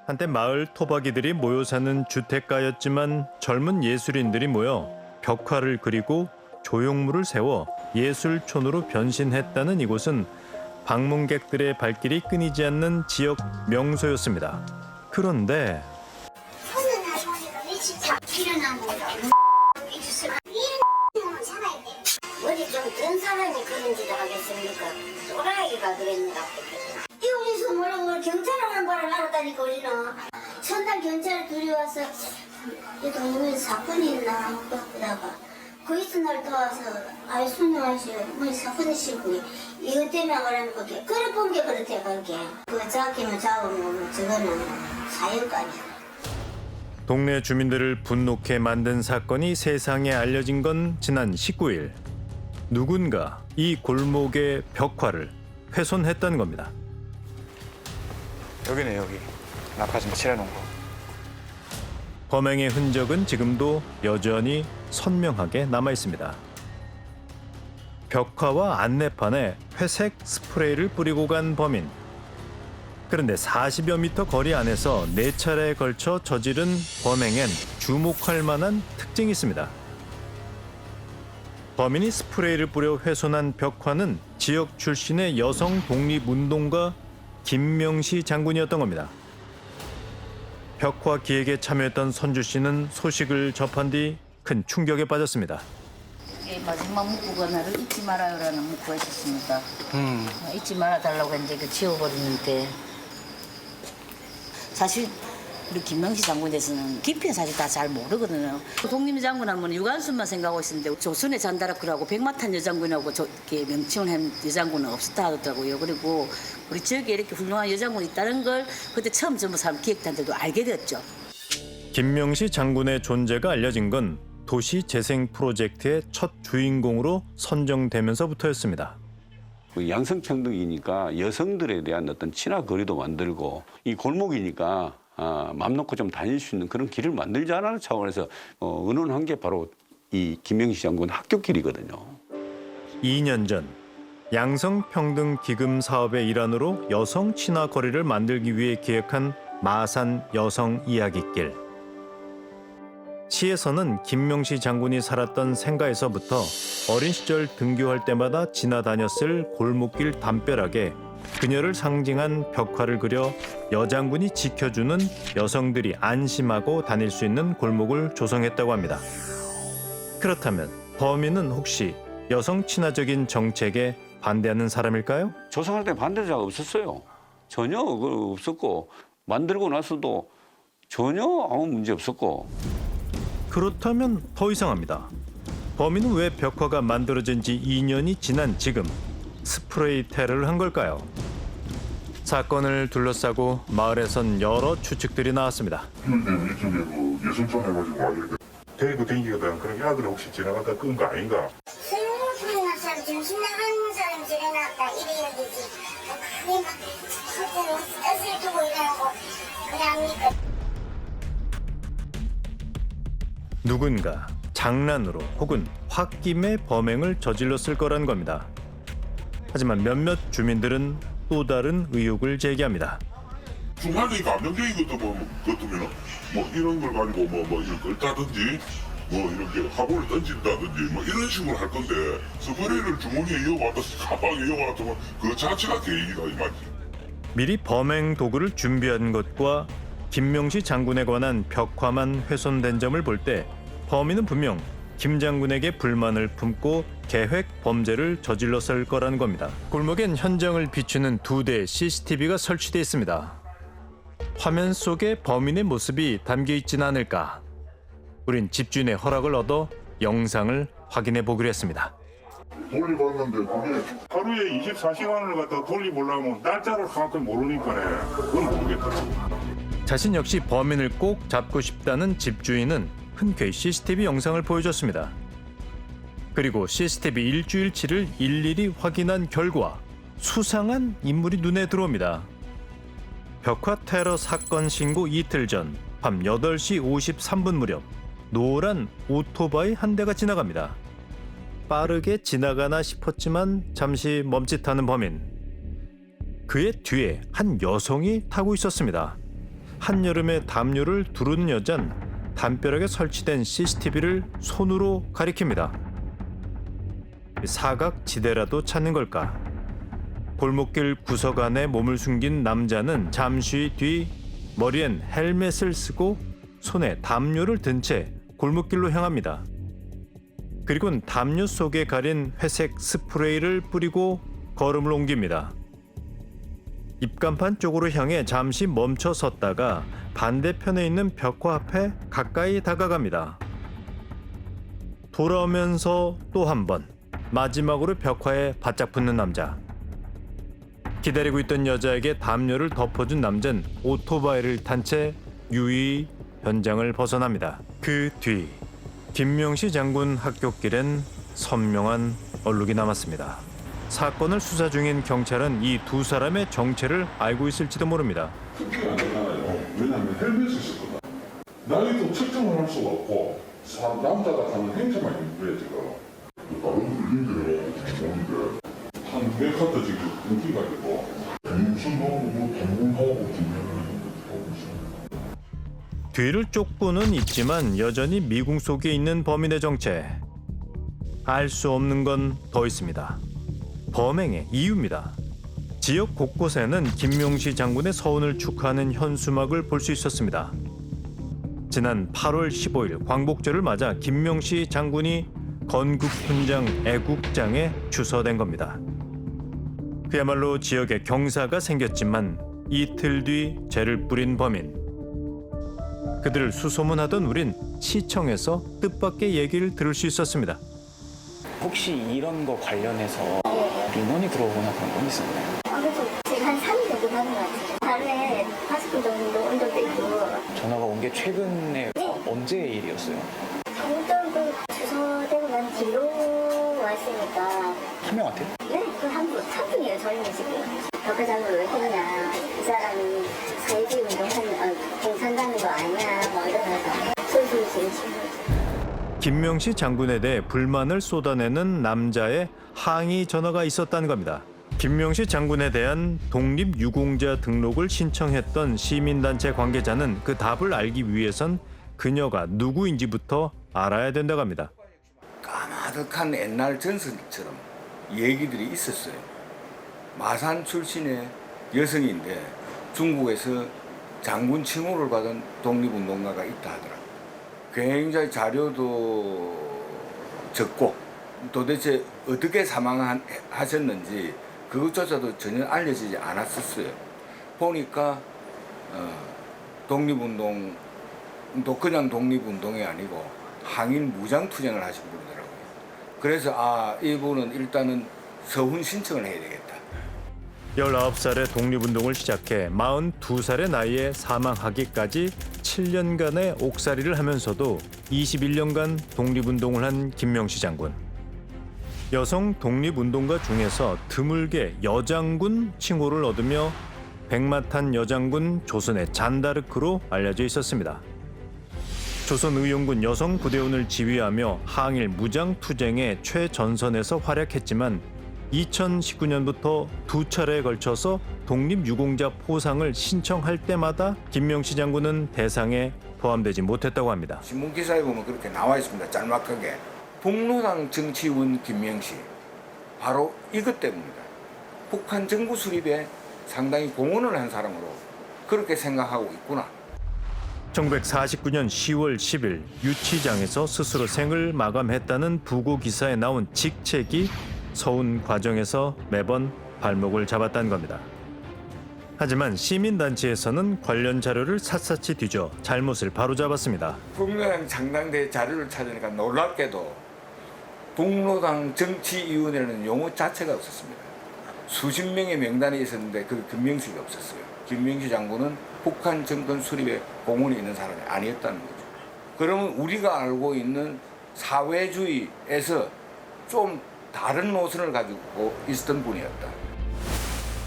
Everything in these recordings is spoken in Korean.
한때 마을 토박이들이 모여 사는 주택가였지만 젊은 예술인들이 모여 벽화를 그리고 조형물을 세워 예술촌으로 변신했다는 이곳은 방문객들의 발길이 끊이지 않는 지역 명소였습니다. 그런데 어디 좀 든 사람이 그런 짓을 하겠습니까? 또라이가 그랬나? 여기서 뭐라고 경찰을 바로 날아다니까 우리는 전날 경찰 둘이 와서 이 동네에 사건이 있나 그러다가 그 이튿날 또 와서 아이 순영하시오 뭐 사건이 있으니 이것 때문에 그러는 거게 그래 본 게 그렇대 그게 그 잡히면 잡으면 저거는 사형감이야. 동네 주민들을 분노케 만든 사건이 세상에 알려진 건 지난 19일. 누군가 이 골목의 벽화를 훼손했다는 겁니다. 여기네 여기. 아까 좀 칠해놓은 거. 범행의 흔적은 지금도 여전히 선명하게 남아 있습니다. 벽화와 안내판에 회색 스프레이를 뿌리고 간 범인. 그런데 40여 미터 거리 안에서 4차례에 걸쳐 저지른 범행엔 주목할 만한 특징이 있습니다. 범인이 스프레이를 뿌려 훼손한 벽화는 지역 출신의 여성 독립운동가 김명시 장군이었던 겁니다. 벽화 기획에 참여했던 선주 씨는 소식을 접한 뒤 큰 충격에 빠졌습니다. 마지막 문구가 나를 잊지 말아요라는 문구가 있었습니다. 잊지 말아달라고 했는데 그 지워버리는데 사실 우리 김명시 장군에 대해서는 깊이는 사실 다 잘 모르거든요. 독립장군 하면 유관순만 생각하고 있었는데 조선의 잔다라크라고 백마탄 여장군하고 이렇게 명칭을 한 여장군은 없었다 하더라고요. 그리고 우리 지역에 이렇게 훌륭한 여장군이 있다는 걸 그때 처음 전부 사람 기획단들도 알게 됐죠. 김명시 장군의 존재가 알려진 건 도시 재생 프로젝트의 첫 주인공으로 선정되면서부터였습니다. 양성평등이니까 여성들에 대한 어떤 친화 거리도 만들고 이 골목이니까 맘 놓고 좀 다닐 수 있는 그런 길을 만들자라는 차원에서 의논한 게 바로 이 김명시 장군 학교길이거든요. 2년 전 양성평등 기금 사업의 일환으로 여성 친화 거리를 만들기 위해 기획한 마산 여성 이야기길. 시에서는 김명시 장군이 살았던 생가에서부터 어린 시절 등교할 때마다 지나다녔을 골목길 담벼락에 그녀를 상징한 벽화를 그려 여장군이 지켜주는 여성들이 안심하고 다닐 수 있는 골목을 조성했다고 합니다. 그렇다면 범인은 혹시 여성 친화적인 정책에 반대하는 사람일까요? 조성할 때 반대자가 없었어요. 전혀 없었고 만들고 나서도 전혀 아무 문제 없었고. 그렇다면 더 이상합니다. 범인은 왜 벽화가 만들어진 지 2년이 지난 지금 스프레이 테러를 한 걸까요? 사건을 둘러싸고 마을에선 여러 추측들이 나왔습니다. 근데 우리 쪽에 그 예순촌 해가지고 와야 대구 댕기거든. 그럼 야들이 혹시 지나가다 끈 거 아닌가? 술먹는 사람 정신 나가는 사람 지내놨다 이래 얘기지. 그게 막 그때는 뜻을 두고 이러고 그래 합니까? 누군가 장난으로 혹은 홧김에 범행을 저질렀을 거란 겁니다. 하지만 몇몇 주민들은 또 다른 의혹을 제기합니다. 중간에 감정적인 것도 같으면 뭐 이런 걸 가지고 뭐 이걸 걸다든지 뭐 이렇게 화분을 던진다든지 뭐 이런 식으로 할 건데 스프레이를 주머니에 이어왔다 가방에 이어왔다면 그 자체가 계획이다 이 말이지. 미리 범행 도구를 준비한 것과 김명시 장군에 관한 벽화만 훼손된 점을 볼 때 범인은 분명 김 장군에게 불만을 품고 계획 범죄를 저질렀을 거라는 겁니다. 골목엔 현장을 비추는 2대 CCTV가 설치되어 있습니다. 화면 속에 범인의 모습이 담겨 있지는 않을까? 우린 집주인의 허락을 얻어 영상을 확인해 보기로 했습니다. 돌려봤는데 그게 하루에 24시간을 갖다 돌려보려면 날짜를 정확히 모르니까네. 그건 모르겠더라고. 자신 역시 범인을 꼭 잡고 싶다는 집주인은 흔쾌히 CCTV 영상을 보여줬습니다. 그리고 CCTV 일주일치를 일일이 확인한 결과 수상한 인물이 눈에 들어옵니다. 벽화 테러 사건 신고 이틀 전 밤 8시 53분 무렵 노란 오토바이 한 대가 지나갑니다. 빠르게 지나가나 싶었지만 잠시 멈칫하는 범인. 그의 뒤에 한 여성이 타고 있었습니다. 한여름에 담요를 두르는 여잔 담벼락에 설치된 CCTV를 손으로 가리킵니다. 사각지대라도 찾는 걸까? 골목길 구석 안에 몸을 숨긴 남자는 잠시 뒤 머리엔 헬멧을 쓰고 손에 담요를 든 채 골목길로 향합니다. 그리고는 담요 속에 가린 회색 스프레이를 뿌리고 걸음을 옮깁니다. 입간판 쪽으로 향해 잠시 멈춰 섰다가 반대편에 있는 벽화 앞에 가까이 다가갑니다. 돌아오면서 또 한 번 마지막으로 벽화에 바짝 붙는 남자. 기다리고 있던 여자에게 담요를 덮어준 남자는 오토바이를 탄 채 유유히 현장을 벗어납니다. 그 뒤 김명시 장군 합격길엔 선명한 얼룩이 남았습니다. 사건을 수사 중인 경찰은 이 두 사람의 정체를 알고 있을지도 모릅니다. 그게 안 되잖아요. 왜냐하면 헬멧을 썼거든. 나이도 측정을 할 수가 없고 남자가 하는 행태만 있는데 지금 다른 분들이 오는데 한 백화도 지금 인기가 있고 무슨 뭐 당분하고 뒤를 쫓고는 있지만 여전히 미궁 속에 있는 범인의 정체. 알 수 없는 건 더 있습니다. 범행의 이유입니다. 지역 곳곳에는 김명시 장군의 서운을 축하하는 현수막을 볼 수 있었습니다. 지난 8월 15일 광복절을 맞아 김명시 장군이 건국훈장 애국장에 추서된 겁니다. 그야말로 지역에 경사가 생겼지만 이틀 뒤 죄를 뿌린 범인. 그들을 수소문하던 우린 시청에서 뜻밖의 얘기를 들을 수 있었습니다. 혹시 이런 거 관련해서 민원이 들어오거나 그런 건 있었나요? 그래서 제가 한 3일 정도 받은 것 같아요. 하루에 5분 정도 온 적도 있고. 전화가 온 게 최근에 언제 일이었어요? 강원도 주소되고 난 뒤로 왔으니까. 한 명한테? 네, 한 분이에요, 저희는 지금. 벽화장을 왜 했냐. 이 사람이 사회주의 운동하는, 공산당인 거 아니야. 뭐 이러면서 소리 지르신 거죠. 김명시 장군에 대해 불만을 쏟아내는 남자의 항의 전화가 있었다는 겁니다. 김명시 장군에 대한 독립유공자 등록을 신청했던 시민단체 관계자는 그 답을 알기 위해선 그녀가 누구인지부터 알아야 된다고 합니다. 까마득한 옛날 전설처럼 얘기들이 있었어요. 마산 출신의 여성인데 중국에서 장군 칭호를 받은 독립운동가가 있다 하더라. 굉장히 자료도 적고 도대체 어떻게 사망하셨는지 그것조차도 전혀 알려지지 않았었어요. 보니까 독립운동도 그냥 독립운동이 아니고 항일 무장투쟁을 하신 분이더라고요. 그래서 이분은 일단은 서훈 신청을 해야 되겠다. 19살에 독립운동을 시작해 42살의 나이에 사망하기까지 7년간의 옥살이를 하면서도 21년간 독립운동을 한 김명시 장군. 여성 독립운동가 중에서 드물게 여장군 칭호를 얻으며 백마탄 여장군 조선의 잔다르크로 알려져 있었습니다. 조선의용군 여성부대원을 지휘하며 항일 무장투쟁의 최전선에서 활약했지만 2019년부터 두 차례에 걸쳐서 독립유공자 포상을 신청할 때마다 김명시 장군은 대상에 포함되지 못했다고 합니다. 신문기사에 보면 그렇게 나와 있습니다. 짤막하게. 북로당 정치원 김명시. 바로 이것 때문입니다. 북한 정부 수립에 상당히 공헌을 한 사람으로 그렇게 생각하고 있구나. 1949년 10월 10일 유치장에서 스스로 생을 마감했다는 부고 기사에 나온 직책이 서운 과정에서 매번 발목을 잡았다는 겁니다. 하지만 시민단체에서는 관련 자료를 샅샅이 뒤져 잘못을 바로잡았습니다. 북로당 창당대 자료를 찾으니까 놀랍게도 북로당 정치위원회라는 용어 자체가 없었습니다. 수십 명의 명단이 있었는데 그 김명식이 없었어요. 김명식 장군은 북한 정권 수립에 공헌이 있는 사람이 아니었다는 거죠. 그러면 우리가 알고 있는 사회주의에서 좀 다른 노선을 가지고 있었던 분이었다.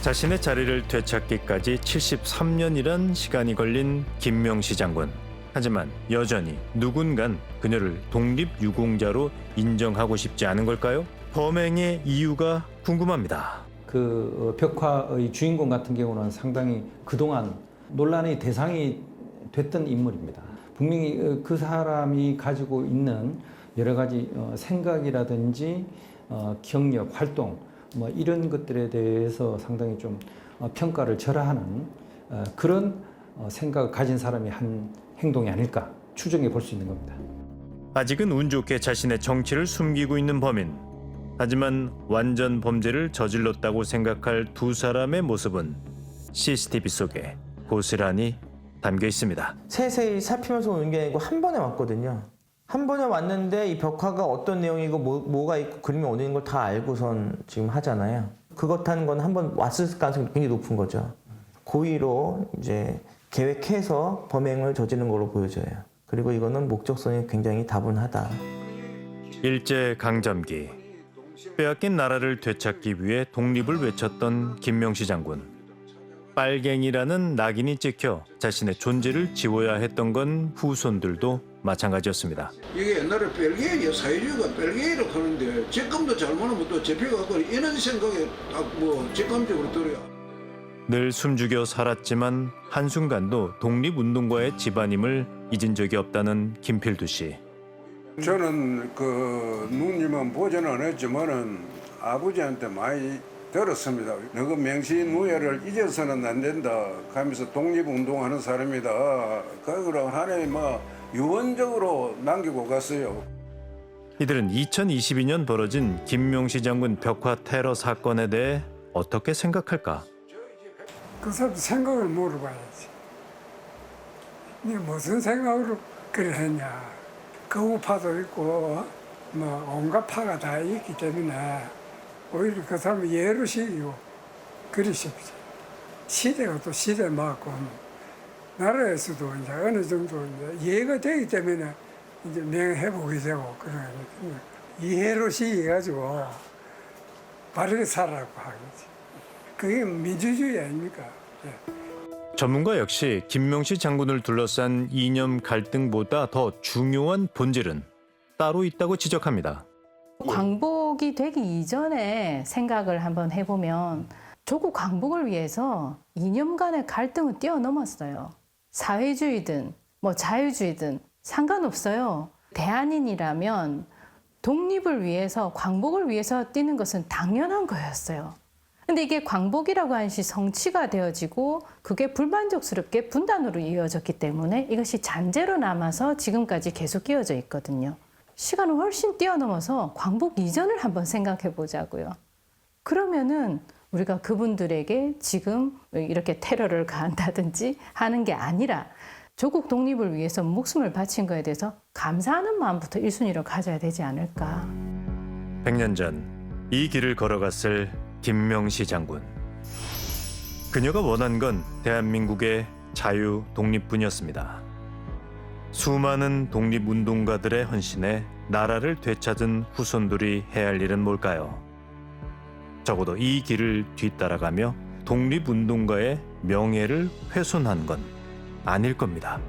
자신의 자리를 되찾기까지 73년이란 시간이 걸린 김명시 장군. 하지만 여전히 누군간 그녀를 독립유공자로 인정하고 싶지 않은 걸까요? 범행의 이유가 궁금합니다. 그 벽화의 주인공 같은 경우는 상당히 그동안 논란의 대상이 됐던 인물입니다. 분명히 그 사람이 가지고 있는 여러 가지 생각이라든지 경력, 활동 뭐 이런 것들에 대해서 상당히 좀 평가를 절하하는 그런 생각을 가진 사람이 한 행동이 아닐까 추정해 볼 수 있는 겁니다. 아직은 운 좋게 자신의 정체를 숨기고 있는 범인. 하지만 완전 범죄를 저질렀다고 생각할 두 사람의 모습은 CCTV 속에 고스란히 담겨 있습니다. 세세히 살피면서 오는 게 아니고 한 번에 왔거든요. 한 번에 왔는데 이 벽화가 어떤 내용이고 뭐가 있고 그림이 어디 있는 걸 다 알고선 지금 하잖아요. 그것 하는 건 한 번 왔을 가능성이 굉장히 높은 거죠. 고의로 이제 계획해서 범행을 저지른 걸로 보여져요. 그리고 이거는 목적성이 굉장히 다분하다. 일제 강점기 빼앗긴 나라를 되찾기 위해 독립을 외쳤던 김명시 장군. 빨갱이라는 낙인이 찍혀 자신의 존재를 지워야 했던 건 후손들도 마찬가지였습니다. 이게 옛날에 벨기에 사회주의가 벨기에를 하는데 적금도 잘못하면 또 잡혀가고 이런 생각에 딱 뭐 직감적으로 들어요. 늘 숨죽여 살았지만 한순간도 독립운동가의 집안임을 잊은 적이 없다는 김필두 씨. 저는 그 누님은 보지는 않았지만은 아버지한테 많이 들었습니다. 너그 명시누예를 잊어서는 안 된다 하면서 독립운동하는 사람이다. 그걸 하나님 유언적으로 남기고 갔어요. 이들은 2022년 벌어진 김명시 장군 벽화 테러 사건에 대해 어떻게 생각할까? 그 사람 생각을 물어봐야지. 네 무슨 생각으로 그래 했냐. 그 우파도 있고 뭐 온갖 파가 다 있기 때문에 오히려 그 사람은 예로 시기고 그리 싶지. 시대가 또 시대에 맞고 나라에서도 이제 어느 정도 이제 이해가 되기 때문에 이제 명예회복이 되고 그러니까 이해로 시기가지고 바르게 살라고 하겠지. 그게 민주주의 아닙니까? 예. 전문가 역시 김명시 장군을 둘러싼 이념 갈등보다 더 중요한 본질은 따로 있다고 지적합니다. 광복이 되기 이전에 생각을 한번 해보면 조국 광복을 위해서 이념 간의 갈등은 뛰어넘었어요. 사회주의든 뭐 자유주의든 상관없어요. 대한인이라면 독립을 위해서 광복을 위해서 뛰는 것은 당연한 거였어요. 근데 이게 광복이라고 하는 것이 성취가 되어지고 그게 불만족스럽게 분단으로 이어졌기 때문에 이것이 잔재로 남아서 지금까지 계속 이어져 있거든요. 시간을 훨씬 뛰어넘어서 광복 이전을 한번 생각해 보자고요. 그러면은 우리가 그분들에게 지금 이렇게 테러를 가한다든지 하는 게 아니라 조국 독립을 위해서 목숨을 바친 거에 대해서 감사하는 마음부터 1순위로 가져야 되지 않을까. 100년 전 이 길을 걸어갔을 김명시 장군. 그녀가 원한 건 대한민국의 자유 독립뿐이었습니다. 수많은 독립운동가들의 헌신에 나라를 되찾은 후손들이 해야 할 일은 뭘까요? 적어도 이 길을 뒤따라가며 독립운동가의 명예를 훼손한 건 아닐 겁니다.